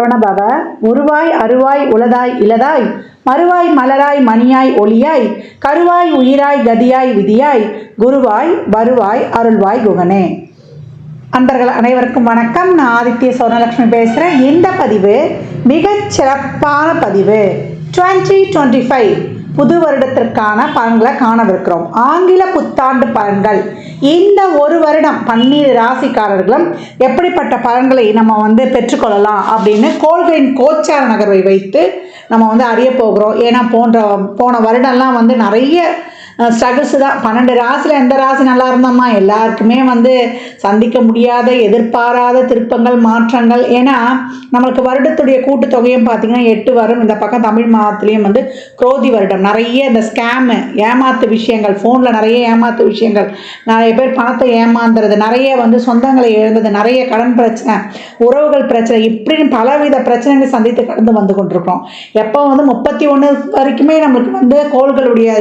சரவணபவ. உருவாய் அருவாய் உளதாய் இலதாய் மறுவாய் மலராய் மணியாய் ஒளியாய் கருவாய் உயிராய் கதியாய் விதியாய் குருவாய் வருவாய் அருள்வாய் குகனே. அன்பர்கள் அனைவருக்கும் வணக்கம். நான் ஆதித்ய சோனலட்சுமி பேசுகிறேன். இந்த பதிவு மிகச் சிறப்பான பதிவு. 2025 புது வருடத்திற்கான பலன்களை காணவிருக்கிறோம். ஆங்கில புத்தாண்டு பலன்கள். இந்த ஒரு வருடம் 12 ராசிக்காரர்களும் எப்படிப்பட்ட பலன்களை நம்ம பெற்றுக்கொள்ளலாம் அப்படின்னு கோள்களின் கோச்சார நகர்வை வைத்து நம்ம அறிய போகிறோம். ஏன்னா போன வருடம்லாம் நிறைய ஸ்ட்ரகிள்ஸ் தான். 12 ராசியில் எந்த ராசி நல்லா இருந்தோம்மா, எல்லாருக்குமே சந்திக்க முடியாத எதிர்பாராத திருப்பங்கள் மாற்றங்கள். ஏன்னா நம்மளுக்கு வருடத்துடைய கூட்டுத்தொகையும் பார்த்திங்கன்னா 8 வரும். இந்த பக்கம் தமிழ் மாதத்துலேயும் குரோதி வருடம். நிறைய இந்த ஸ்கேமு ஏமாத்து விஷயங்கள், ஃபோனில் நிறைய ஏமாத்து விஷயங்கள், நிறைய பேர் பணத்தை ஏமாந்துறது, நிறைய சொந்தங்களை இழந்தது, நிறைய கடன் பிரச்சனை, உறவுகள் பிரச்சனை, இப்படின்னு பலவித பிரச்சனைகள் சந்தித்து கடந்து வந்து கொண்டிருக்கிறோம். எப்போ 31 வரைக்குமே நம்மளுக்கு கோள்களுடைய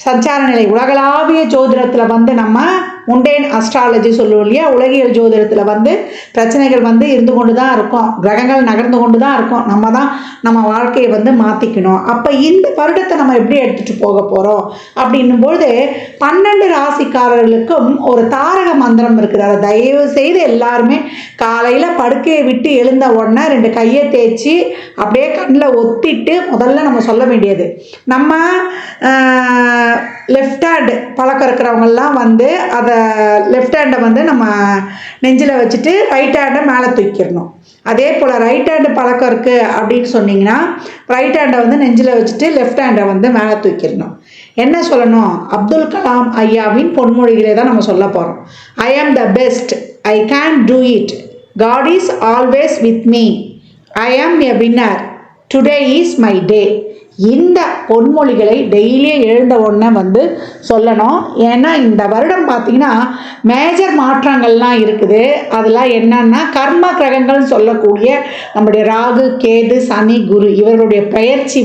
சஞ்சார நிலை உலகளாவிய ஜோதிடத்தில் நம்ம முண்டேன் அஸ்ட்ராலஜி சொல்லுவோம் இல்லையா, உலகியல் ஜோதிடத்தில் பிரச்சனைகள் இருந்து கொண்டு தான் இருக்கும், கிரகங்கள் நகர்ந்து கொண்டு தான் இருக்கும். நம்ம தான் நம்ம வாழ்க்கையை மாற்றிக்கணும். அப்போ இந்த வருடத்தை நம்ம எப்படி எடுத்துகிட்டு போக போகிறோம் அப்படின்னும்போது 12 ராசிக்காரர்களுக்கும் ஒரு தாரக மந்திரம் இருக்குது. அதை தயவு செய்து எல்லாருமே காலையில் படுக்கையை விட்டு எழுந்த உடனே 2 கையை தேய்ச்சி அப்படியே கண்ணில் ஒத்திட்டு முதல்ல நம்ம சொல்ல வேண்டியது, நம்ம லெஃப்ட் ஹேண்ட் பழக்கம் இருக்கிறவங்கெல்லாம் அதை லெஃப்ட் ஹேண்டை நம்ம நெஞ்சில் வச்சுட்டு ரைட் ஹேண்டை மேலே தூக்கிடணும். அதே போல் ரைட் ஹேண்டு பழக்கம் இருக்குது அப்படின்னு சொன்னிங்கன்னா ரைட் ஹேண்டை நெஞ்சில் வச்சுட்டு லெஃப்ட் ஹேண்டை மேலே தூக்கிடணும். என்ன சொல்லணும்? அப்துல் கலாம் ஐயாவின் பொன்மொழிகளே தான் நம்ம சொல்ல போகிறோம். I am the best, I can do it, God is always with me, I am a winner, today is my day. இந்த பொன்மொழிகளை டெய்லியும் எழுந்த உடனே சொல்லணும். ஏன்னா இந்த வருடம் பார்த்திங்கன்னா மேஜர் மாற்றங்கள்லாம் இருக்குது. அதெல்லாம் என்னன்னா கர்ம கிரகங்கள்னு சொல்லக்கூடிய நம்முடைய ராகு கேது சனி குரு இவர்களுடைய பயிற்சி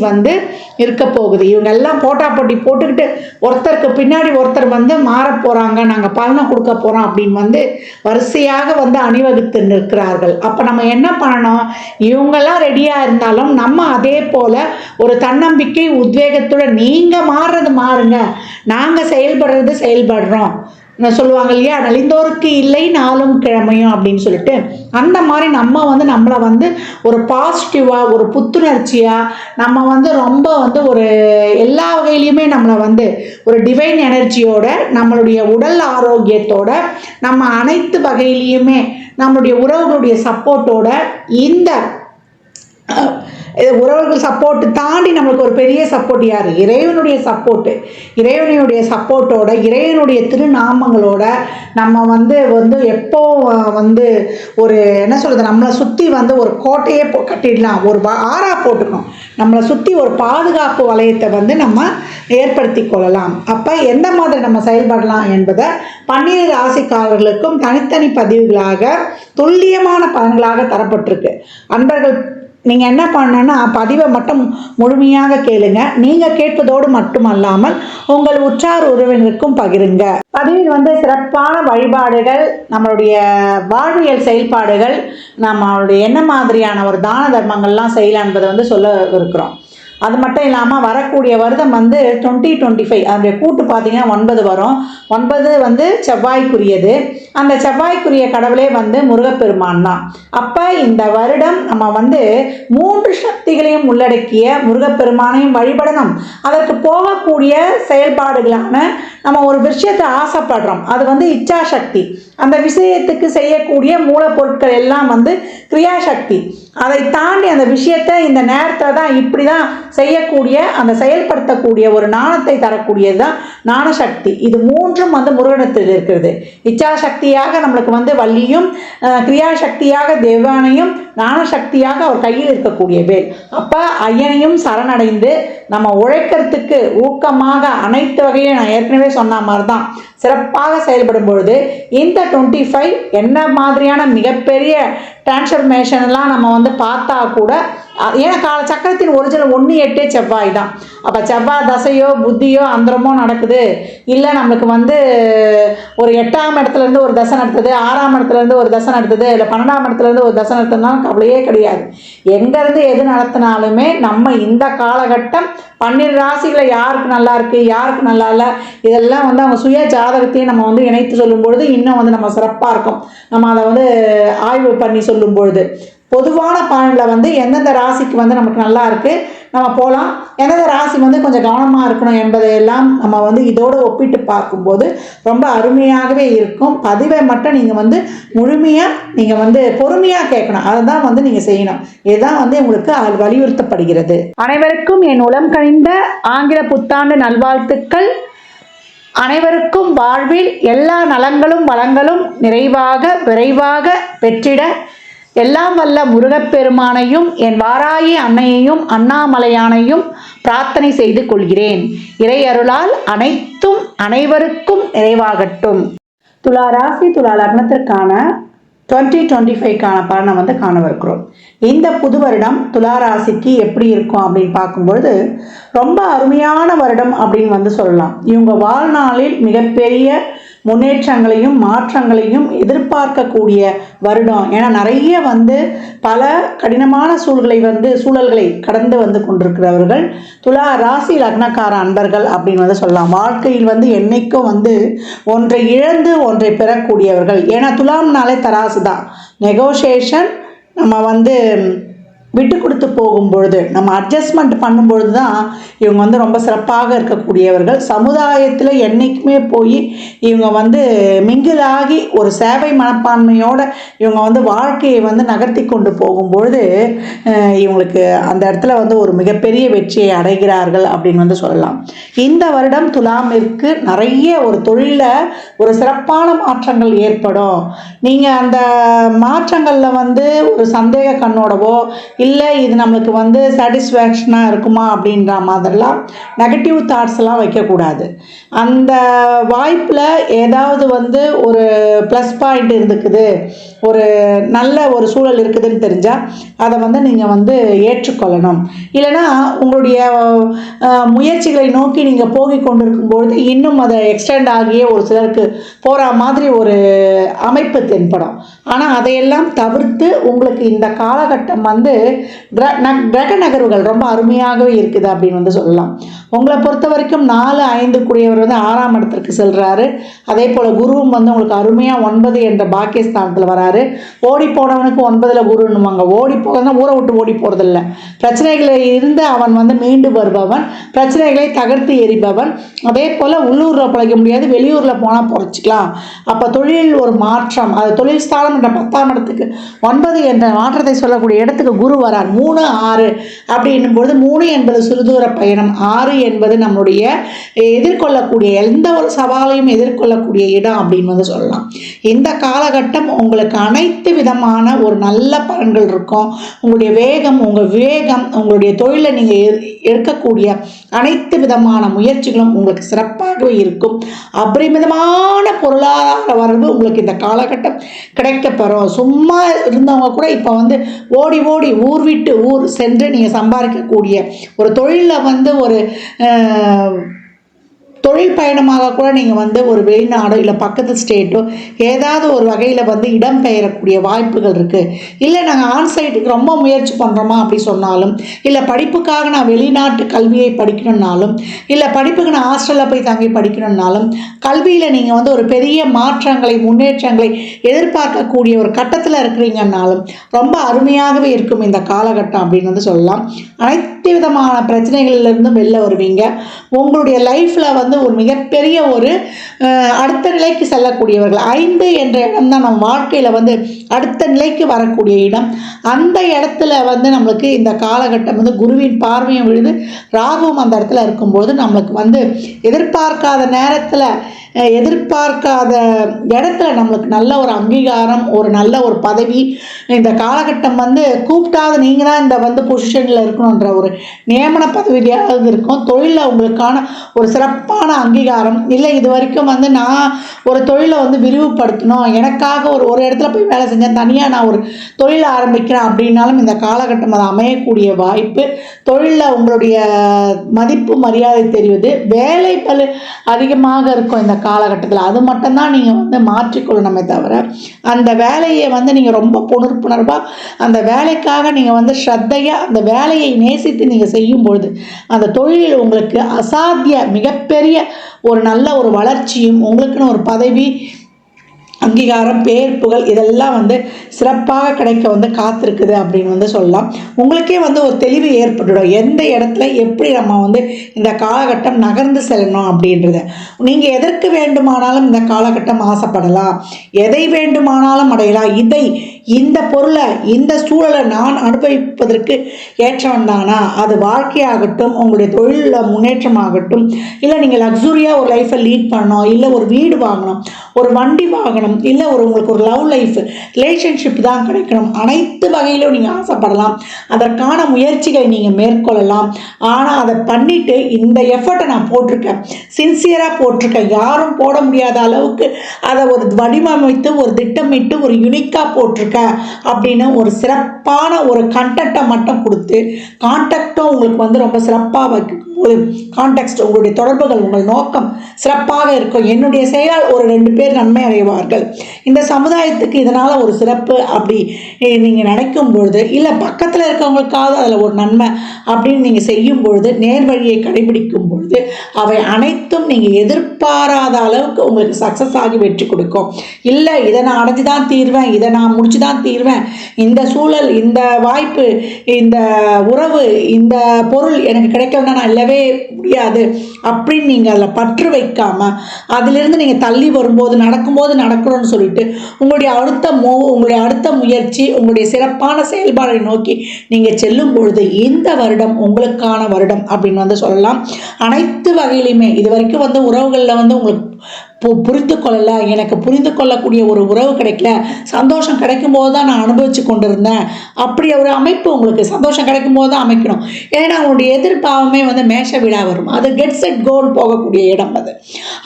இருக்க போகுது. இவங்கெல்லாம் போட்டி போட்டுக்கிட்டு ஒருத்தருக்கு பின்னாடி ஒருத்தர் மாற போகிறாங்க, நாங்கள் பலனை கொடுக்க போகிறோம் அப்படின்னு வரிசையாக அணிவகுத்து நிற்கிறார்கள். அப்போ நம்ம என்ன பண்ணணும்? இவங்கெல்லாம் ரெடியாக இருந்தாலும் நம்ம அதே போல் ஒரு தன்னம்பிக்கை உத்வேகத்துடன் நீங்கள் மாறுறது மாறுங்க, நாங்கள் செயல்படுறது செயல்படுறோம் சொல்லுவாங்க இல்லையா, நலிந்தோருக்கு இல்லை நாளும் கிழமையும் அப்படின்னு சொல்லிட்டு, அந்த மாதிரி நம்ம நம்மளை ஒரு பாசிட்டிவாக ஒரு புத்துணர்ச்சியாக நம்ம ரொம்ப ஒரு எல்லா வகையிலையுமே நம்மளை ஒரு டிவைன் எனர்ஜியோட நம்மளுடைய உடல் ஆரோக்கியத்தோட நம்ம அனைத்து வகையிலையுமே நம்மளுடைய உறவுகளுடைய சப்போர்ட்டோட இந்த உறவுகள் சப்போர்ட்டு தாண்டி நம்மளுக்கு ஒரு பெரிய சப்போர்ட் யார்? இறைவனுடைய சப்போர்ட்டு. இறைவனுடைய சப்போர்ட்டோட இறைவனுடைய திருநாமங்களோட நம்ம எப்போ ஒரு என்ன சொல்கிறது, நம்மளை சுற்றி ஒரு கோட்டையே கட்டிடலாம், ஒரு ஆறா போட்டுக்கணும், நம்மளை சுற்றி ஒரு பாதுகாப்பு வளையத்தை நம்ம ஏற்படுத்தி கொள்ளலாம். அப்போ எந்த மாதிரி நம்ம செயல்படலாம் என்பதை 12 ராசிக்காரர்களுக்கும் தனித்தனி பதிவுகளாக துல்லியமான பலன்களாக தரப்பட்டிருக்கு. அன்பர்கள் நீங்கள் என்ன பண்ணணுன்னா பதிவை மட்டும் முழுமையாக கேளுங்க. நீங்கள் கேட்பதோடு மட்டுமல்லாமல் உங்கள் உற்றார் உறவினருக்கும் பகிருங்க. பதிவில் சிறப்பான வழிபாடுகள், நம்மளுடைய வாழ்வியல் செயல்பாடுகள், நம்மளுடைய என்ன மாதிரியான ஒரு தான தர்மங்கள்லாம் செய்யலாம் என்பதை சொல்ல இருக்கிறோம். அது மட்டும் இல்லாமல் வரக்கூடிய வருடம் 2025 அதனுடைய கூட்டு பார்த்திங்கன்னா 9 வரும். 9 செவ்வாய்க்குரியது. அந்த செவ்வாய்க்குரிய கடவுளே முருகப்பெருமான் தான். அப்போ இந்த வருடம் நம்ம 3 சக்திகளையும் உள்ளடக்கிய முருகப்பெருமானையும் வழிபடணும். அதற்கு போகக்கூடிய செயல்பாடுகளான நம்ம ஒரு விஷயத்தை ஆசைப்படுறோம், அது இச்சாசக்தி. அந்த விஷயத்துக்கு செய்யக்கூடிய மூலப்பொருட்கள் எல்லாம் கிரியாசக்தி. அதை தாண்டி அந்த விஷயத்தை இந்த நேரத்தில் தான் இப்படி தான் செய்யக்கூடிய அந்த செயல்படுத்தக்கூடிய ஒரு ஞானத்தை தரக்கூடியது தான் ஞானசக்தி. இது 3ம் முருகனத்தில் இருக்கிறது. இச்சாசக்தியாக நம்மளுக்கு வள்ளியும், கிரியாசக்தியாக தேவானையும், ஞானசக்தியாக அவர் கையில் இருக்கக்கூடிய வேல். அப்போ ஐயனையும் சரணடைந்து நம்ம உழைக்கிறதுக்கு ஊக்கமாக அனைத்து வகையும் நான் ஏற்கனவே சொன்ன மாதிரி தான் சிறப்பாக செயல்படும் பொழுது இந்த 25 என்ன மாதிரியான மிகப்பெரிய டிரான்ஸ்ஃபர்மேஷன்லாம் நம்ம வந்து பார்த்தா கூட, ஏன்னா கால சக்கரத்தின் ஒரிஜினல் 1-8 செவ்வாய் தான். அப்போ செவ்வாய் தசையோ புத்தியோ அந்தரமோ நடக்குது, இல்லை நம்மளுக்கு வந்து ஒரு 8ஆம் இடத்துலேருந்து ஒரு தசை நடத்துது, 6ஆம் இடத்துலேருந்து ஒரு தசை நடத்துது, இல்லை 12ஆம் இடத்துலேருந்து ஒரு தசை நடத்துனாலும் கவலையே கிடையாது. எங்கேருந்து எது நடத்தினாலுமே நம்ம இந்த காலகட்டம் 12 ராசிகளை யாருக்கு நல்லா இருக்குது, யாருக்கு நல்லா இல்லை, இதெல்லாம் வந்து அவங்க சுய ஜாதகத்தையும் நம்ம வந்து இணைத்து சொல்லும் பொழுது இன்னும் வந்து நம்ம சிறப்பாக இருக்கும். நம்ம அதை வந்து ஆய்வு பண்ணி சொல்லும் பொழுது பொதுவான பலனில் வந்து எந்தெந்த ராசிக்கு வந்து நமக்கு நல்லா இருக்குது நம்ம போகலாம், எந்தெந்த ராசி வந்து கொஞ்சம் கவனமாக இருக்கணும் என்பதையெல்லாம் நம்ம வந்து இதோடு ஒப்பிட்டு பார்க்கும்போது ரொம்ப அருமையாகவே இருக்கும். பதிவை மட்டும் நீங்கள் வந்து முழுமையாக நீங்கள் வந்து பொறுமையாக கேட்கணும், அதை தான் வந்து நீங்கள் செய்யணும். இதுதான் வந்து உங்களுக்கு வலியுறுத்தப்படுகிறது. அனைவருக்கும் என் உளம் கனிந்த ஆங்கில புத்தாண்டு நல்வாழ்த்துக்கள். அனைவருக்கும் வாழ்வில் எல்லா நலங்களும் வளங்களும் நிறைவாக விரைவாக பெற்றிட எல்லாம் வல்ல முருகப்பெருமானையும் என் வாராயி அன்னையையும் அண்ணாமலையானையும் பிரார்த்தனை செய்து கொள்கிறேன். இறை அருளால் அனைத்தும் அனைவருக்கும் நிறைவாகட்டும். துலா ராசி துலா லக்னத்திற்கான 2025க்கான பலனை வந்து காணவிருக்கிறோம். இந்த புது வருடம் துலா ராசிக்கு எப்படி இருக்கும் அப்படின்னு பார்க்கும்பொழுது ரொம்ப அருமையான வருடம் அப்படின்னு வந்து சொல்லலாம். இவங்க வாழ்நாளில் மிகப்பெரிய முன்னேற்றங்களையும் மாற்றங்களையும் எதிர்பார்க்கக்கூடிய வருடம். ஏன்னா நிறைய வந்து பல கடினமான சூழல்களை கடந்து வந்து கொண்டிருக்கிறவர்கள் துலா ராசி லக்னக்கார அன்பர்கள் அப்படின்னு வந்து சொல்லலாம். வாழ்க்கையில் வந்து என்னைக்கும் வந்து ஒன்றை இழந்து ஒன்றை பெறக்கூடியவர்கள். ஏன்னா துலாம்னாலே தராசு தான். நெகோசியேஷன், நம்ம வந்து விட்டு கொடுத்து போகும்பொழுது, நம்ம அட்ஜஸ்ட்மெண்ட் பண்ணும்பொழுது தான் இவங்க வந்து ரொம்ப சிறப்பாக இருக்கக்கூடியவர்கள். சமுதாயத்தில் என்றைக்குமே போய் இவங்க வந்து மிங்கிலாகி ஒரு சேவை மனப்பான்மையோடு இவங்க வந்து வாழ்க்கையை வந்து நகர்த்தி கொண்டு போகும்பொழுது இவங்களுக்கு அந்த இடத்துல வந்து ஒரு மிகப்பெரிய வெற்றியை அடைகிறார்கள் அப்படின்னு வந்து சொல்லலாம். இந்த வருடம் துலாமிற்கு நிறைய ஒரு தொழிலில் ஒரு சிறப்பான மாற்றங்கள் ஏற்படும். நீங்கள் அந்த மாற்றங்களில் வந்து ஒரு சந்தேக கண்ணோடவோ இல்லை இது நம்மளுக்கு வந்து சாட்டிஸ்ஃபேக்ஷனாக இருக்குமா அப்படின்ற மாதிரிலாம் நெகட்டிவ் தாட்ஸ்லாம் வைக்கக்கூடாது. அந்த வாய்ப்பில் ஏதாவது வந்து ஒரு ப்ளஸ் பாயிண்ட் இருந்துக்குது, ஒரு நல்ல ஒரு சூழல் இருக்குதுன்னு தெரிஞ்சால் அதை வந்து நீங்கள் வந்து ஏற்றுக்கொள்ளணும். இல்லைனா உங்களுடைய முயற்சிகளை நோக்கி நீங்கள் போகி கொண்டிருக்கும்பொழுது இன்னும் அதை எக்ஸ்டெண்ட் ஆகியே ஒரு சிலருக்கு போகிற மாதிரி ஒரு அமைப்பு தென்படும். ஆனால் அதையெல்லாம் தவிர்த்து உங்களுக்கு இந்த காலகட்டம் வந்து கிரக நகர்வுகள் ரொம்ப அருமையாகவே இருக்குது அப்படின்னு வந்து சொல்லலாம். உங்களை பொறுத்த வரைக்கும் 4-5 கூடியவர் வந்து 6ஆம் இடத்திற்கு செல்கிறாரு. அதே போல் குருவும் வந்து உங்களுக்கு அருமையாக 9 என்ற பாக்கியஸ்தானத்தில் வராரு. ஓடி போனவனுக்கு 9ல் குருன்னுவாங்க. ஓடி போகிறதுனா ஊரை விட்டு ஓடி போகிறதில்ல. பிரச்சனைகளில் இருந்து அவன் வந்து மீண்டு வருபவன், பிரச்சனைகளை தகர்த்து எறிபவன். அதே போல் உள்ளூரில் பிழைக்க முடியாது, வெளியூரில் போனால் பொழைச்சிக்கலாம். அப்போ தொழில் ஒரு மாற்றம், அது தொழில் ஸ்தானம் என்ற 10ஆம் இடத்துக்கு 9 என்ற மாற்றத்தை சொல்லக்கூடிய இடத்துக்கு குரு வரார். 3-6 அப்படின்னும் பொழுது 3 என்பது சிறுதூர பயணம், 6 என்பது நம்முடைய எதிர்கொள்ளக்கூடிய எந்த ஒரு சவாலையும் எதிர்கொள்ளக்கூடிய இடம் அப்படின்னு வந்து சொல்லலாம். இந்த காலகட்டம் உங்களுக்கு அனைத்து விதமான ஒரு நல்ல பலன்கள் இருக்கும். உங்களுடைய வேகம், உங்கள் விவேகம், உங்களுடைய தொழிலை நீங்கள் எடுக்கக்கூடிய அனைத்து விதமான முயற்சிகளும் உங்களுக்கு சிறப்பாகவே இருக்கும். அபரிமிதமான பொருளாதார வரவு உங்களுக்கு இந்த காலகட்டம் கிடைக்கப்பெறும். சும்மா இருந்தவங்க கூட இப்போ வந்து ஓடி ஓடி ஊர் விட்டு ஊர் சென்று நீங்கள் சம்பாதிக்கக்கூடிய ஒரு தொழிலில் வந்து ஒரு தொழில் பயணமாக கூட நீங்கள் வந்து ஒரு வெளிநாடோ இல்லை பக்கத்து ஸ்டேட்டோ ஏதாவது ஒரு வகையில் வந்து இடம் பெயரக்கூடிய வாய்ப்புகள் இருக்குது. இல்லை நாங்கள் ஆன்சைட்டுக்கு ரொம்ப முயற்சி பண்ணுறோமா அப்படி சொன்னாலும், இல்லை படிப்புக்காக நான் வெளிநாட்டு கல்வியை படிக்கணுன்னாலும், இல்லை படிப்புக்கு நான் ஹாஸ்டலில் போய் தங்கி படிக்கணுன்னாலும், கல்வியில் நீங்கள் வந்து ஒரு பெரிய மாற்றங்களை முன்னேற்றங்களை எதிர்பார்க்கக்கூடிய ஒரு கட்டத்தில் இருக்கிறீங்கன்னாலும் ரொம்ப அருமையாகவே இருக்கும் இந்த காலகட்டம் அப்படின்னு வந்து சொல்லலாம். அனைத்து விதமான பிரச்சனைகளிலிருந்தும் வெளில வருவீங்க. உங்களுடைய லைஃப்பில் வந்து ஒரு மிகப்பெரிய ஒரு அடுத்த நிலைக்கு செல்லக்கூடியவர்கள். 5 என்ற இடம் தான் நம்ம வாழ்க்கையில் வந்து அடுத்த நிலைக்கு வரக்கூடிய இடம். அந்த இடத்துல வந்து நம்மளுக்கு இந்த காலகட்டம் வந்து குருவின் பார்வையும் விழுது, ராகுவும் அந்த இடத்துல இருக்கும்போது நம்மளுக்கு வந்து எதிர்பார்க்காத நேரத்தில் எதிர்பார்க்காத இடத்துல நம்மளுக்கு நல்ல ஒரு அங்கீகாரம், ஒரு நல்ல ஒரு பதவி. இந்த காலகட்டம் வந்து கூப்பிட்டாது நீங்கள் தான் இந்த வந்து பொசிஷனில் இருக்கணுன்ற ஒரு நியமன பதவியாவது இருக்கும். தொழிலில் உங்களுக்கான ஒரு சிறப்பான சமூகமான அங்கீகாரம், இல்லை இது வரைக்கும் வந்து நான் ஒரு தொழிலை வந்து விரிவுபடுத்தணும், எனக்காக ஒரு இடத்துல போய் வேலை செஞ்சேன், தனியாக நான் ஒரு தொழிலை ஆரம்பிக்கிறேன் அப்படின்னாலும் இந்த காலகட்டம் அது அமையக்கூடிய வாய்ப்பு. தொழிலில் உங்களுடைய மதிப்பு மரியாதை தெரியுது. வேலை பளு அதிகமாக இருக்கும் இந்த காலகட்டத்தில். அது மட்டும்தான் நீங்கள் வந்து மாற்றிக்கொள்ளணுமே தவிர, அந்த வேலையை வந்து நீங்கள் ரொம்ப புணர்வாக அந்த வேலைக்காக நீங்கள் வந்து ஸ்ரத்தையாக அந்த வேலையை நேசித்து நீங்கள் செய்யும்பொழுது அந்த தொழிலில் உங்களுக்கு அசாத்திய மிகப்பெரிய ஒரு நல்ல ஒரு வளர்ச்சியும், உங்களுக்குன்னு ஒரு பதவி அங்கீகாரம், பேர் புகழ் இதெல்லாம் வந்து சிறப்பாக கிடைக்க வந்து காத்திருக்குது அப்படின்னு வந்து சொல்லலாம். உங்களுக்கே வந்து ஒரு தெளிவு ஏற்பட்டுடும், எந்த இடத்துல எப்படி நம்ம வந்து இந்த காலகட்டம் நகர்ந்து செல்லணும் அப்படின்றத. நீங்கள் எதற்கு வேண்டுமானாலும் இந்த காலகட்டம் ஆசைப்படலாம், எதை வேண்டுமானாலும் அடையலாம். இந்த பொருளை இந்த சூழலை நான் அனுபவிப்பதற்கு ஏற்றவன் தானா, அது வாழ்க்கையாகட்டும், உங்களுடைய தொழிலில் முன்னேற்றமாகட்டும், இல்லை நீங்கள் லக்ஸுரியாக ஒரு லைஃப்பை லீட் பண்ணணும், இல்லை ஒரு வீடு வாங்கணும், ஒரு வண்டி வாங்கணும், இல்லை உங்களுக்கு ஒரு லவ் லைஃப் ரிலேஷன்ஷிப் தான் கிடைக்கணும், அனைத்து வகையிலும் நீங்கள் ஆசைப்படலாம். அதற்கான முயற்சிகளை நீங்கள் மேற்கொள்ளலாம். ஆனால் அதை பண்ணிவிட்டு இந்த எஃபர்ட்டை நான் போட்டிருக்கேன், சின்சியராக போட்டிருக்கேன், யாரும் போட முடியாத அளவுக்கு அதை ஒரு வடிவமைத்து ஒரு திட்டமிட்டு ஒரு யுனிக்காக போட்டிருக்கேன் அப்படின்னு ஒரு சிறப்பான ஒரு கண்டென்ட்டை மட்டும் கொடுத்து, கான்டெக்டும் உங்களுக்கு வந்து ரொம்ப சிறப்பாக வைக்கும் போது, கான்டெக்ட் உங்களுடைய தொடர்புகள் உங்கள் நோக்கம் சிறப்பாக இருக்கும். என்னுடைய செயலால் ஒரு 2 பேர் நன்மை அடைவார்கள், இந்த சமுதாயத்துக்கு இதனால் ஒரு சிறப்பு அப்படி நீங்கள் நினைக்கும் பொழுது, இல்லை பக்கத்தில் இருக்கவங்களுக்காவது அதில் ஒரு நன்மை அப்படின்னு நீங்கள் செய்யும் பொழுது, நேர்வழியை கடைபிடிக்கும் பொழுது அவை அனைத்தும் நீங்கள் எதிர்பாராத அளவுக்கு உங்களுக்கு சக்ஸஸ் ஆகி வெற்றி கொடுக்கும். இல்லை இதை நான் அடைஞ்சு தான் தீர்வேன், இதை நான் முடிச்சு தான் தீர்வேன், இந்த சூழல், இந்த வாய்ப்பு, இந்த உறவு, இந்த பொருள் எனக்கு கிடைக்கலன்னா நான் இல்லவே முடியாது அப்படின்னு நீங்கள் அதில் பற்று வைக்காமல், அதிலிருந்து நீங்கள் தள்ளி வரும்போது நடக்கும்போது நடக்கணும்னு சொல்லிட்டு உங்களுடைய அடுத்த முயற்சி, உங்களுடைய சிறப்பான செயல்பாடை நோக்கி நீங்கள் செல்லும் பொழுது இந்த வருடம் உங்களுக்கான வருடம் அப்படின்னு வந்து சொல்லலாம். அனைத்து வகையிலுமே இது வரைக்கும் வந்து உறவுகளில் வந்து உங்களுக்கு புரிந்து கொள்ளலை, எனக்கு புரிந்து கொள்ளக்கூடிய ஒரு உறவு கிடைக்கல, சந்தோஷம் கிடைக்கும் போது தான் நான் அனுபவித்து கொண்டிருந்தேன், அப்படி ஒரு அமைப்பு உங்களுக்கு சந்தோஷம் கிடைக்கும் போது தான் அமைக்கணும். ஏன்னா உங்களுடைய எதிர்பாவமே வந்து மேஷ வீடாக வரும், அது கெட் செட் கோன்னு போகக்கூடிய இடம் அது.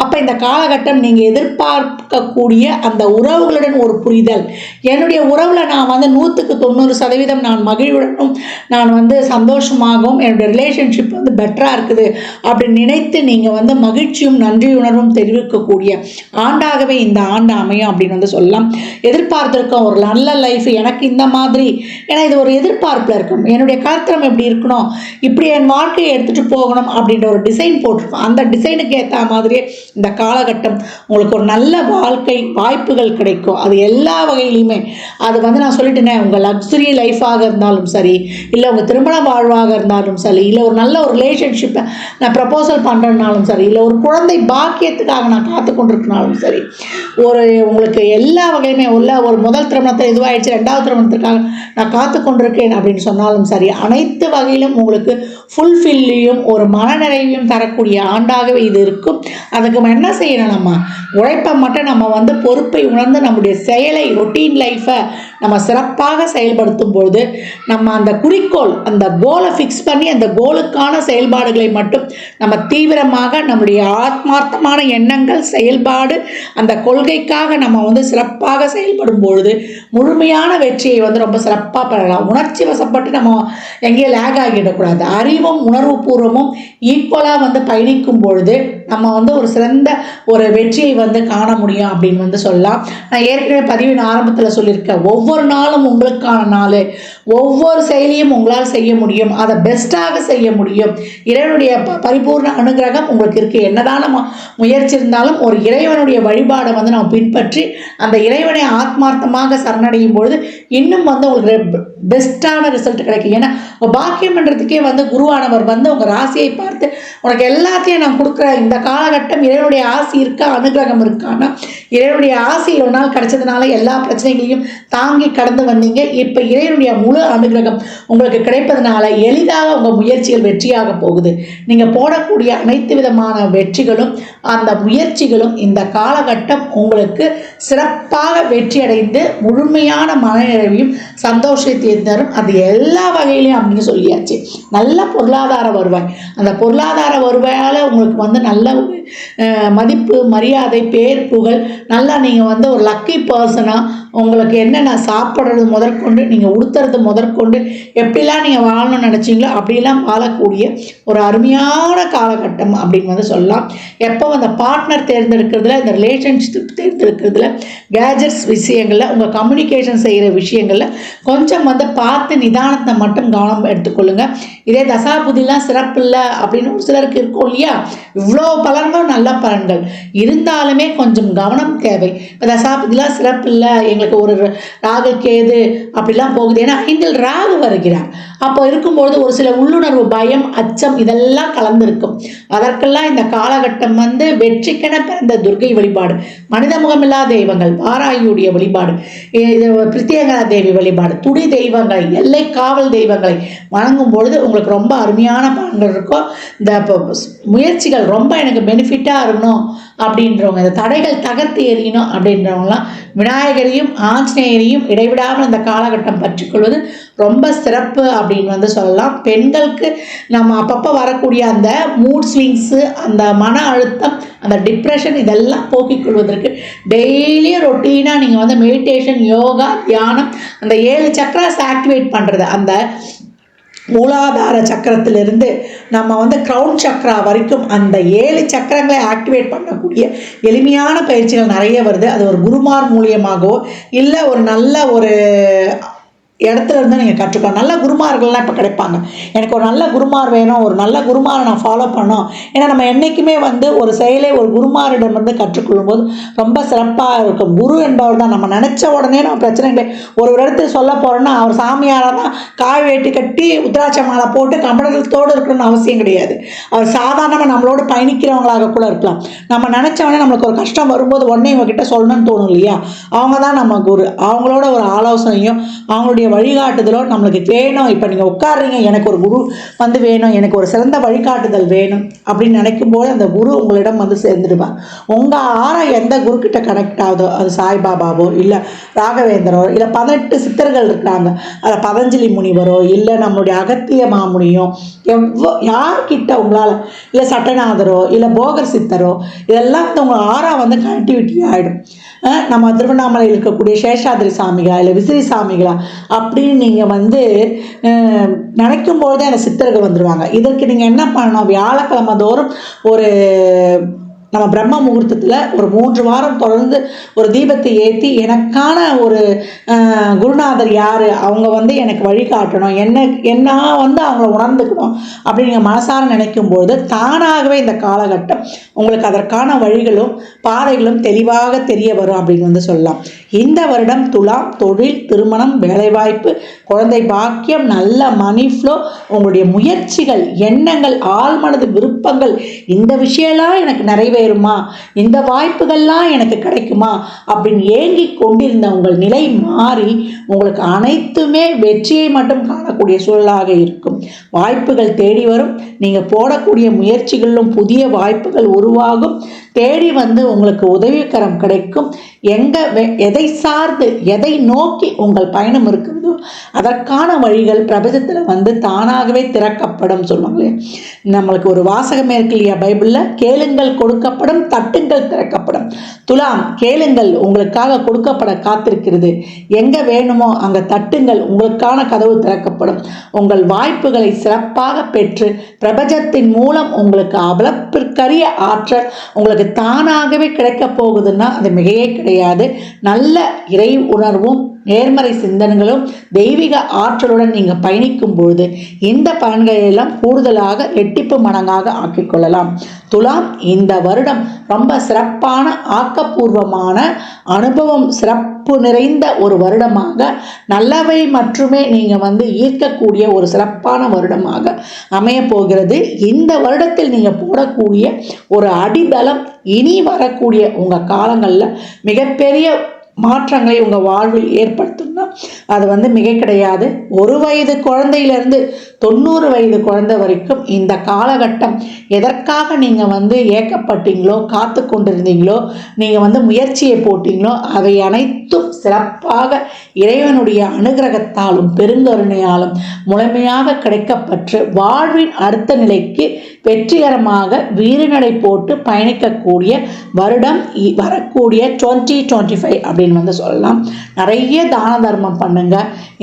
அப்போ இந்த காலகட்டம் நீங்கள் எதிர்பார்க்கக்கூடிய அந்த உறவுகளுடன் ஒரு புரிதல், என்னுடைய உறவில் நான் வந்து 100% நான் மகிழ்வுடனும் நான் வந்து சந்தோஷமாகவும் என்னுடைய ரிலேஷன்ஷிப் வந்து பெட்டராக இருக்குது அப்படின்னு நினைத்து நீங்கள் வந்து மகிழ்ச்சியும் நன்றியுணர்வும் தெரிவிக்கக்கூடிய ஆண்டாகவே இந்த ஆண்டு அமையும் அப்படின்னு வந்து சொல்லலாம். எதிர்பார்த்திருக்கோம் ஒரு நல்ல லைஃப் எனக்கு இந்த மாதிரி, ஏன்னா இது ஒரு எதிர்பார்ப்பில் இருக்கும், என்னுடைய கருத்தரம் எப்படி இருக்கணும், இப்படி என் வாழ்க்கையை எடுத்துகிட்டு போகணும் அப்படின்ற ஒரு டிசைன் போட்டிருக்கோம். அந்த டிசைனுக்கு ஏற்ற மாதிரியே இந்த காலகட்டம் உங்களுக்கு ஒரு நல்ல வாழ்க்கை வாய்ப்புகள் கிடைக்கும். அது எல்லா வகையிலையுமே, அது வந்து நான் சொல்லிட்டேனே, உங்கள் லக்ஸுரி லைஃபாக இருந்தாலும் சரி, இல்லை உங்கள் திருமண வாழ்வாக இருந்தாலும் சரி, இல்லை ஒரு நல்ல ஒரு ரிலேஷன்ஷிப்பை நான் ப்ரப்போசல் பண்ணுறதுனாலும் சரி, இல்லை ஒரு குழந்தை பாக்கியத்துக்காக நான் காத்து கொண்டிருக்கனாலும் சரி, உங்களுக்கு எல்லா வகையுமே உள்ள ஒரு முதல் திருமணத்தை இதுவாகிடுச்சு, 2வது திருமணத்திற்காக நான் காத்து கொண்டிருக்கேன் அப்படின்னு சொன்னாலும் சரி, அனைத்து வகையிலும் உங்களுக்கு ஃபுல்ஃபில்லையும் ஒரு மனநிறைவையும் தரக்கூடிய ஆண்டாகவே இது இருக்கும். அதுக்கு நம்ம என்ன செய்யணும், நம்ம உழைப்பை மட்டும் நம்ம வந்து பொறுப்பை உணர்ந்து நம்முடைய செயலை, ரொட்டீன் லைஃப்பை நம்ம சிறப்பாக செயல்படுத்தும் பொழுது நம்ம அந்த குறிக்கோள், அந்த கோலை ஃபிக்ஸ் பண்ணி அந்த கோலுக்கான செயல்பாடுகளை மட்டும் நம்ம தீவிரமாக நம்முடைய ஆத்மார்த்தமான எண்ணங்கள், செயல்பாடு, அந்த கொள்கைக்காக நம்ம வந்து சிறப்பாக செயல்படும் பொழுது முழுமையான வெற்றியை வந்து ரொம்ப சிறப்பாக பெறலாம். உணர்ச்சி வசப்பட்டு நம்ம எங்கேயே லேக் ஆகிடக்கூடாது. அறிவும் உணர்வு பூர்வமும் ஈக்குவலாக வந்து பயணிக்கும் பொழுது நம்ம வந்து ஒரு சிறந்த ஒரு வெற்றியை வந்து காண முடியும் அப்படின்னு வந்து சொல்லலாம். நான் ஏற்கனவே பதிவின் ஆரம்பத்தில் சொல்லியிருக்கேன், ஒவ்வொரு நாளும் உங்களுக்கான நாள், ஒவ்வொரு செயலியும் உங்களால் செய்ய முடியும், அதை பெஸ்ட்டாக செய்ய முடியும். இறைவனுடைய பரிபூர்ண அனுகிரகம் உங்களுக்கு இருக்குது. என்னதான் நம்ம முயற்சி இருந்தாலும் ஒரு இறைவனுடைய வழிபாடை வந்து நம்ம பின்பற்றி அந்த இறைவனை ஆத்மார்த்தமாக சரணடையும் பொழுது இன்னும் வந்து உங்களுக்கு பெஸ்ட்டான ரிசல்ட் கிடைக்கும். ஏன்னா பாக்கியம் பண்ணுறதுக்கே வந்து குருவானவர் வந்து உங்கள் ராசியை பார்த்து உனக்கு எல்லாத்தையும் நான் கொடுக்குறேன், இந்த காலகட்டம் இறைவனுடைய ஆசி இருக்கா, அனுகிரகம் இருக்கான்னா, இறைவனுடைய ஆசி ஒரு நாள் கிடைச்சதுனால எல்லா பிரச்சனைகளையும் தாங்கி கடந்து வந்தீங்க. இப்போ இறைவனுடைய முழு அனுகிரகம் உங்களுக்கு கிடைப்பதனால எளிதாக உங்கள் முயற்சிகள் வெற்றியாக போகுது. நீங்கள் போடக்கூடிய அனைத்து விதமான வெற்றிகளும் அந்த முயற்சிகளும் இந்த காலகட்டம் உங்களுக்கு சிறப்பாக வெற்றி அடைந்து முழுமையான மனநிறைவையும் சந்தோஷத்தையும் தரும். அது எல்லா வகையிலையும் அப்படின்னு சொல்லியாச்சு. நல்ல பொருளாதார வருவாய், அந்த பொருளாதார வருவாயால் உங்களுக்கு வந்து நல்ல மதிப்பு மரியாதை பேர் புகழ் நல்லா நீங்கள் வந்து ஒரு லக்கி பர்சனாக உங்களுக்கு என்னென்ன சாப்பிட்றது முதற்கொண்டு நீங்கள் உடுத்துறது முதற்கொண்டு எப்படிலாம் நீங்கள் வாழணும்னு நினச்சிங்களோ அப்படிலாம் வாழக்கூடிய ஒரு அருமையான காலகட்டம் அப்படின்னு வந்து சொல்லலாம். எப்போ அந்த பார்ட்னர் தேர்ந்தெடுக்கிறதுல, இந்த ரிலேஷன்ஷிப் தேர்ந்தெடுக்கிறதுல, கேஜெட்ஸ் விஷயங்களில், உங்கள் கம்யூனிகேஷன் செய்கிற விஷயங்களில் கொஞ்சம் வந்து பார்த்து நிதானத்தை மட்டும் கவனம் எடுத்துக்கொள்ளுங்கள். இதே தசாபுதிலாம் சிறப்பு இல்லை அப்படின்னு ஒரு சிலருக்கு இருக்கும் இல்லையா, இவ்வளோ பலன்கள் நல்ல பலன்கள் இருந்தாலுமே கொஞ்சம் கவனம் தேவை. இப்போ தசாபுதிலாம் சிறப்பு இல்லை, எங்களுக்கு ஒரு ராகு கேது அப்படிலாம் போகுது. ஏன்னா 5ல் ராகு வருகிறார். அப்போ இருக்கும்பொழுது ஒரு சில உள்ளுணர்வு, பயம், அச்சம் இதெல்லாம் கலந்துருக்கும். அதற்கெல்லாம் இந்த காலகட்டம் வந்து வெற்றிக்கென பிறந்த துர்க்கை வழிபாடு, மனித முகமில்லா தெய்வங்கள், வாராயுடைய வழிபாடு, பிரித்தியங்கரா தேவி வழிபாடு, துடி தெய்வங்களை, எல்லை காவல் தெய்வங்களை வணங்கும் பொழுது உங்களுக்கு ரொம்ப அருமையான பலன்கள் இருக்கும். இந்த முயற்சிகள் ரொம்ப எனக்கு பெனிஃபிட்டாக இருக்கணும் அப்படின்றவங்க, இந்த தடைகள் தகர்த்து எறியணும் அப்படின்றவங்களாம் விநாயகரையும் ஆஞ்சநேயரையும் இடைவிடாமல் இந்த காலகட்டம் பற்றிக்கொள்வது ரொம்ப சிறப்பு அப்படின்னு வந்து சொல்லலாம். பெண்களுக்கு நம்ம அப்பப்போ வரக்கூடிய அந்த மூட் ஸ்விங்ஸு, அந்த மன அழுத்தம், அந்த டிப்ரெஷன் இதெல்லாம் போக்கிக் கொள்வதற்கு டெய்லியும் ரொட்டீனாக நீங்கள் வந்து மெடிடேஷன், யோகா, தியானம், அந்த 7 சக்கராஸ் ஆக்டிவேட் பண்ணுறது, அந்த மூலாதார சக்கரத்திலிருந்து நம்ம வந்து கிரவுன் சக்கரா வரைக்கும் அந்த 7 சக்கரங்களை ஆக்டிவேட் பண்ணக்கூடிய எளிமையான பயிற்சிகள் நிறைய வருது. அது ஒரு குருமார் மூலியமாகவோ இல்லை ஒரு நல்ல ஒரு இடத்துல இருந்து நீங்கள் கற்றுக்கலாம். நல்ல குருமார்கள்லாம் இப்போ கிடைப்பாங்க. எனக்கு ஒரு நல்ல குருமார் வேணும், ஒரு நல்ல குருமாரை நான் ஃபாலோ பண்ணோம். ஏன்னா நம்ம என்றைக்குமே வந்து ஒரு செயலை ஒரு குருமாரிடம் வந்து கற்றுக்கொள்ளும் போது ரொம்ப சிறப்பாக இருக்கும். குரு என்பவர் தான் நம்ம நினச்ச உடனே நம்ம பிரச்சனைகளை ஒரு இடத்துல சொல்ல போகிறோன்னா அவர் சாமியாராக தான் காய் வேட்டி கட்டி உத்திராட்ச மாலை போட்டு கம்பளத்தோடு இருக்கணும்னு அவசியம் கிடையாது. அவர் சாதாரணமாக நம்மளோடு பயணிக்கிறவங்களாக கூட இருக்கலாம். நம்ம நினச்சவொடனே நம்மளுக்கு ஒரு கஷ்டம் வரும்போது உடனே இவங்ககிட்ட சொல்லணும்னு தோணும் இல்லையா, அவங்க தான் நம்ம குரு. அவங்களோட ஒரு ஆலோசனையும் அவங்களுடைய வழிகாட்டுதலோ நம்மளுக்கு வேணும். இப்போ நீங்கள் உட்காடுறீங்க, எனக்கு ஒரு குரு வந்து வேணும், எனக்கு ஒரு சிறந்த வழிகாட்டுதல் வேணும் அப்படின்னு நினைக்கும் போது அந்த குரு உங்களிடம் வந்து சேர்ந்துடுவார். உங்கள் ஆறா எந்த குரு கிட்ட கனெக்ட் ஆகுதோ, அது சாய்பாபாவோ இல்லை ராகவேந்திரோ இல்லை 18 சித்தர்கள் இருக்கிறாங்க, அதை பதஞ்சலி முனிவரோ இல்லை நம்மளுடைய அகத்திய மாமுனியோ, யார்கிட்ட உங்களால், இல்லை சட்டநாதரோ இல்லை போகர் சித்தரோ, இதெல்லாம் வந்து உங்கள் ஆறா வந்து கனெக்டிவிட்டி ஆகிடும். நம்ம திருவண்ணாமலையில் இருக்கக்கூடிய சேஷாதிரி சாமிகளா இல்லை விசிறி சாமிகளா அப்படின்னு நீங்கள் வந்து நினைக்கும் பொழுதே அந்த சித்தர்கள் வந்துடுவாங்க. இதற்கு நீங்கள் என்ன பண்ணணும், வியாழக்கிழமை தோறும் ஒரு நம்ம பிரம்ம முகூர்த்தத்தில் ஒரு 3 வாரம் தொடர்ந்து ஒரு தீபத்தை ஏற்றி எனக்கான ஒரு குருநாதர் யார், அவங்க வந்து எனக்கு வழிகாட்டணும், என்ன வந்து அவங்கள உணர்ந்துக்கணும் அப்படின்னு நீங்கள் மனசார நினைக்கும்போது தானாகவே இந்த காலகட்டம் உங்களுக்கு அதற்கான வழிகளும் பாதைகளும் தெளிவாக தெரிய வரும் அப்படின்னு வந்து சொல்லலாம். இந்த வருடம் துலாம் தொழில், திருமணம், வேலைவாய்ப்பு, குழந்தை பாக்கியம், நல்ல மணி ஃப்ளோ, உங்களுடைய முயற்சிகள், எண்ணங்கள், ஆழ்மனது விருப்பங்கள், இந்த விஷயம்லாம் எனக்கு நிறைவேறுமா, இந்த வாய்ப்புகள்லாம் எனக்கு கிடைக்குமா அப்படின்னு ஏங்கி கொண்டிருந்த உங்கள் நிலை மாறி உங்களுக்கு அனைத்துமே வெற்றியை மட்டும் காணக்கூடிய சூழலாக இருக்கும். வாய்ப்புகள் தேடி வரும். நீங்கள் போடக்கூடிய முயற்சிகளிலும் புதிய வாய்ப்புகள் உருவாகும். தேடி வந்து உங்களுக்கு உதவிக்கரம் கிடைக்கும். எதை சார்ந்து எதை நோக்கி உங்கள் பயணம் இருக்கிறதோ அதற்கான வழிகள் பிரபஞ்சத்தில் வந்து தானாகவே திறக்கப்படும் சொல்லுவாங்களே. நம்மளுக்கு ஒரு வாசகமே இருக்கு இல்லையா பைபிளில், கேளுங்கள் கொடுக்கப்படும், தட்டுங்கள் திறக்கப்படும். துலாம், கேளுங்கள் உங்களுக்காக கொடுக்கப்பட காத்திருக்கிறது, எங்கே வேணுமோ அங்கே தட்டுங்கள், உங்களுக்கான கதவு திறக்கப்படும். உங்கள் வாய்ப்புகளை சிறப்பாக பெற்று பிரபஞ்சத்தின் மூலம் உங்களுக்கு அவலப்பிற்கரிய ஆற்றல் உங்களுக்கு தானாகவே கிடைக்கப் போகுதுன்னா அது மிகையே கிடையாது. நல்ல இறை உணர்வும் நேர்மறை சிந்தனைகளும் தெய்வீக ஆற்றலுடன் நீங்கள் பயணிக்கும் பொழுது இந்த பலன்களை எல்லாம் கூடுதலாக ரெட்டிப்பு மடங்காக ஆக்கிக்கொள்ளலாம். துலாம், இந்த வருடம் ரொம்ப சிறப்பான ஆக்கப்பூர்வமான அனுபவம், சிறப்பு நிறைந்த ஒரு வருடமாக, நல்லவை மட்டுமே நீங்கள் வந்து ஈர்க்கக்கூடிய ஒரு சிறப்பான வருடமாக அமைய போகிறது. இந்த வருடத்தில் நீங்கள் போடக்கூடிய ஒரு அடித்தளம் இனி வரக்கூடிய உங்கள் காலங்களில் மிகப்பெரிய மாற்றங்களை உங்கள் வாழ்வில் ஏற்படுத்தும்னா அது வந்து மிக கிடையாது. 1 வயது குழந்தையிலிருந்து 90 வயது குழந்தை வரைக்கும் இந்த காலகட்டம் எதற்காக நீங்கள் வந்து ஏக்கப்பட்டீங்களோ, காத்து கொண்டிருந்தீங்களோ, நீங்கள் வந்து முயற்சியை போட்டீங்களோ அவை அனைத்தும் சிறப்பாக இறைவனுடைய அனுகிரகத்தாலும் பெருங்கருணையாலும் முழுமையாக கிடைக்கப்பெற்று வாழ்வின் அடுத்த நிலைக்கு வெற்றிகரமாக வீறுநடை போட்டு பயணிக்கக்கூடிய வருடம் வரக்கூடிய 2025 அப்படின்னு சொல்லலாம். நிறைய தான தர்மம் பண்ணுங்க.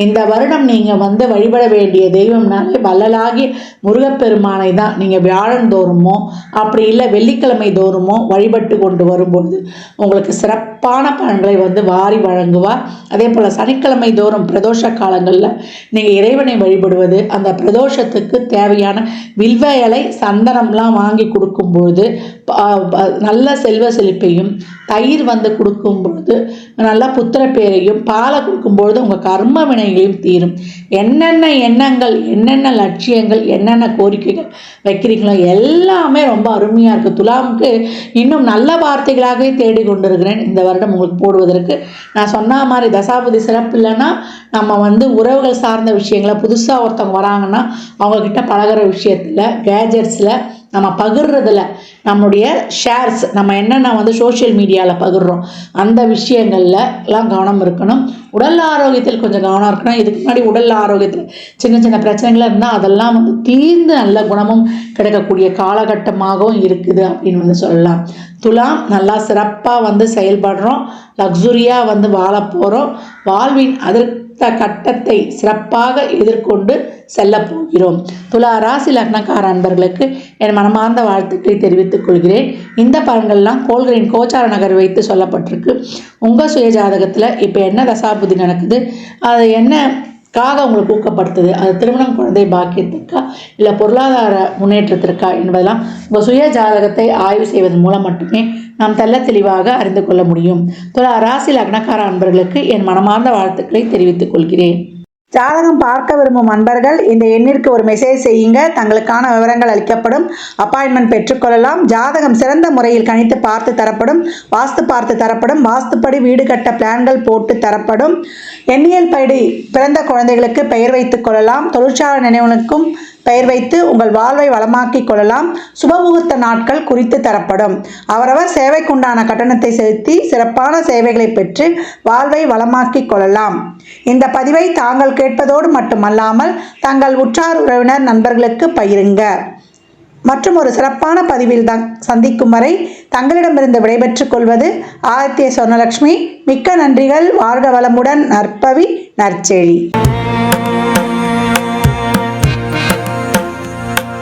இந்த வருடம் நீங்கள் வழிபட வேண்டிய தெய்வம்னாலே வள்ளலாகிய முருகப்பெருமானை தான் நீங்கள் வியாழன் தோறுமோ அப்படி இல்லை வெள்ளிக்கிழமை தோறுமோ வழிபட்டு கொண்டு வரும்பொழுது உங்களுக்கு சிறப்பான பலன்களை வாரி வழங்குவார். அதே போல் சனிக்கிழமை தோறும் பிரதோஷ காலங்களில் நீங்கள் இறைவனை வழிபடுவது, அந்த பிரதோஷத்துக்கு தேவையான வில்வ இலை சந்தனம்லாம் வாங்கி கொடுக்கும்பொழுது நல்ல செல்வ செழிப்பையும், தயிர் கொடுக்கும்பொழுது நல்ல புத்திர பேரையும், பாலை கொடுக்கும்பொழுது உங்கள் கர்ம வினைகளையும் தீரும். என்னென்ன எண்ணங்கள், என்னென்ன லட்சியங்கள், என்னென்ன கோரிக்கைகள் வைக்கிறீங்களோ எல்லாமே ரொம்ப அருமையாக இருக்குது. துலாமுக்கு இன்னும் நல்ல வார்த்தைகளாகவே தேடி கொண்டிருக்கிறேன் இந்த வருடம் உங்களுக்கு போடுவதற்கு. நான் சொன்ன மாதிரி தசாபதி சிறப்பு இல்லைன்னா நம்ம உறவுகள் சார்ந்த விஷயங்களை புதுசாக ஒருத்தவங்க வராங்கன்னா அவங்கக்கிட்ட பழகிற விஷயத்தில், கேஜெட்ஸில், நம்ம பகிர்றதில், நம்முடைய ஷேர்ஸ், நம்ம என்னென்ன சோஷியல் மீடியாவில் பகிர்றோம் அந்த விஷயங்கள்ல எல்லாம் கவனம் இருக்கணும். உடல் ஆரோக்கியத்தில் கொஞ்சம் கவனம் இருக்கணும். இதுக்கு முன்னாடி உடல் ஆரோக்கியத்தில் சின்ன சின்ன பிரச்சனைகள் இருந்தால் அதெல்லாம் தீர்ந்து நல்ல குணமும் கிடைக்கக்கூடிய காலகட்டமாகவும் இருக்குது அப்படின்னு சொல்லலாம். துலாம் நல்லா சிறப்பாக செயல்படுறோம். லக்ஸுரியாக வாழ போகிறோம். வாழ்வின் கட்டத்தை சிறப்பாக எதிர்கொண்டு செல்ல போகிறோம். துலா ராசி லக்னக்கார அன்பர்களுக்கு என் மனமார்ந்த வாழ்த்துக்களை தெரிவித்துக் கொள்கிறேன். இந்த பலன்கள்லாம் கோள்களின் கோச்சார நகர் வைத்து சொல்லப்பட்டிருக்கு. உங்கள் சுய ஜாதகத்தில் இப்போ என்ன தசாபுதி நடக்குது, அது என்னக்காக உங்களுக்கு ஊக்கப்படுத்துது, அது திருமணம், குழந்தை பாக்கியத்திற்கா இல்லை பொருளாதார முன்னேற்றத்திற்கா என்பதெல்லாம் உங்கள் சுய ஜாதகத்தை ஆய்வு செய்வதன் மூலம் மட்டுமே நாம் தெல்ல தெளிவாக அறிந்து கொள்ள முடியும். துலா ராசி லக்னக்கார அன்பர்களுக்கு என் மனமார்ந்த வாழ்த்துக்களை தெரிவித்துக் கொள்கிறேன். ஜாதகம் பார்க்க விரும்பும் அன்பர்கள் இந்த எண்ணிற்கு ஒரு மெசேஜ் செய்யுங்க. தங்களுக்கான விவரங்கள் அளிக்கப்படும். அப்பாயின்மெண்ட் பெற்றுக்கொள்ளலாம். ஜாதகம் சிறந்த முறையில் கணித்து பார்த்து தரப்படும். வாஸ்து பார்த்து தரப்படும். வாஸ்துப்படி வீடு கட்ட பிளான்கள் போட்டு தரப்படும். எண்ணியல் படி பிறந்த குழந்தைகளுக்கு பெயர் வைத்துக் கொள்ளலாம். தொழிற்சாலை நினைவுகளுக்கும் பெயர் வைத்து உங்கள் வாழ்வை வளமாக்கிக் கொள்ளலாம். சுபமுகூர்த்த நாட்கள் குறித்து தரப்படும். அவரவர் சேவைக்குண்டான கட்டணத்தை செலுத்தி சிறப்பான சேவைகளை பெற்று வாழ்வை வளமாக்கிக் கொள்ளலாம். இந்த பதிவை தாங்கள் கேட்பதோடு மட்டுமல்லாமல் தங்கள் உற்றார் உறவினர் நண்பர்களுக்கு பகிருங்க. மற்றும் ஒரு சிறப்பான பதிவில் சந்திக்கும் வரை தங்களிடமிருந்து விடைபெற்றுக் கொள்வது ஆதித்ய சொர்ணலட்சுமி. மிக்க நன்றிகள். வாழ்க வளமுடன். நற்பவி நற்செழி.